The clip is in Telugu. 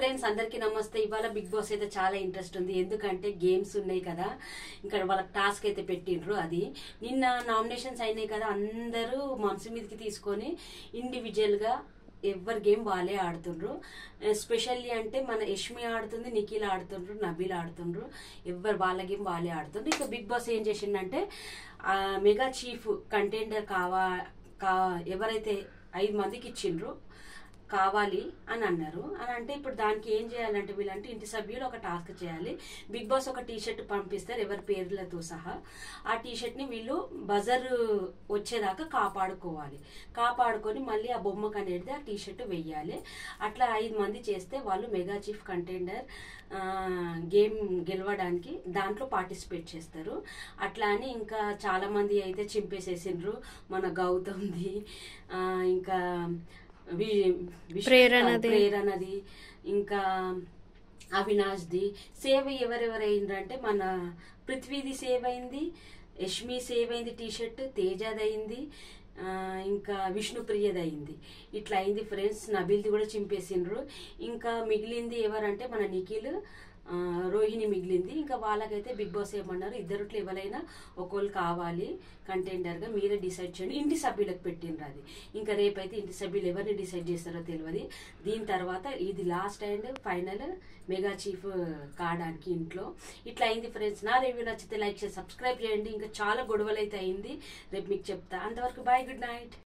ఫ్రెండ్స్ అందరికీ నమస్తే. ఇవాళ బిగ్ బాస్ అయితే చాలా ఇంట్రెస్ట్ ఉంది, ఎందుకంటే గేమ్స్ ఉన్నాయి కదా. ఇక్కడ వాళ్ళకి టాస్క్ అయితే పెట్టిండ్రు. అది నిన్న నామినేషన్స్ అయినాయి కదా, అందరూ మనసు మీదకి తీసుకొని ఇండివిజువల్ గా ఎవరి గేమ్ వాళ్ళే ఆడుతుండ్రు. ఎస్పెషల్లీ అంటే మన యష్మి ఆడుతుంది, నిఖిల్ ఆడుతుండ్రు, నబీల్ ఆడుతుండ్రు. ఎవరు వాళ్ళ గేమ్ వాళ్ళే ఆడుతుండ్రు. ఇక బిగ్ బాస్ ఏం చేసిండంటే మెగా చీఫ్ కంటెండర్ ఎవరైతే 5 మందికి ఇచ్చిండ్రు కావాలి అని అన్నారు. అని అంటే ఇప్పుడు దానికి ఏం చేయాలంటే వీళ్ళంటే ఇంటి సభ్యులు ఒక టాస్క్ చేయాలి. బిగ్ బాస్ ఒక టీషర్ట్ పంపిస్తారు ఎవరి పేర్లతో సహా. ఆ టీషర్ట్ ని వీళ్ళు బజర్ వచ్చేదాకా కాపాడుకొని మళ్ళీ ఆ బొమ్మకు అనేది ఆ టీషర్ట్ వెయ్యాలి. అట్లా 5 మంది చేస్తే వాళ్ళు మెగా చీఫ్ కంటెండర్ గేమ్ గెలవడానికి దాంట్లో పార్టిసిపేట్ చేస్తారు. అట్లా అని ఇంకా చాలా మంది అయితే చింపేసేసిండ్రు. మన గౌతమ్ది, ఇంకా ప్రేరణది, ఇంకా అవినాష్ది సేవ్ ఎవరెవరైందంటే మన పృథ్వీది సేవ్ అయింది, యష్మి సేవ్ అయింది, టీషర్ట్ తేజాది అయింది, ఇంకా విష్ణుప్రియది అయింది. ఇట్లా అయింది ఫ్రెండ్స్. నబీల్ది కూడా చింపేసిండ్రు. ఇంకా మిగిలింది ఎవరంటే మన నిఖిల్, రోహిణి మిగిలింది. ఇంకా వాళ్ళకైతే బిగ్ బాస్ ఏమన్నారు, ఇద్దరుట్లో ఎవరైనా ఒకళ్ళు కావాలి కంటెండర్ గా, మీరే డిసైడ్ చేయండి. ఇంటి సభ్యులకు పెట్టిండ్రు అది. ఇంకా రేపైతే ఇంటి సభ్యులు ఎవరిని డిసైడ్ చేస్తారో తెలియదు. దీని తర్వాత ఇది last and final mega chief కావడానికి ఇంట్లో. ఇట్లా అయింది ఫ్రెండ్స్. నా రివ్యూ నచ్చితే లైక్ చేసి సబ్స్క్రైబ్ చేయండి. ఇంకా చాలా గొడవలు అయితే అయింది, రేపు మీకు చెప్తా. అంతవరకు బాయ్, గుడ్ నైట్.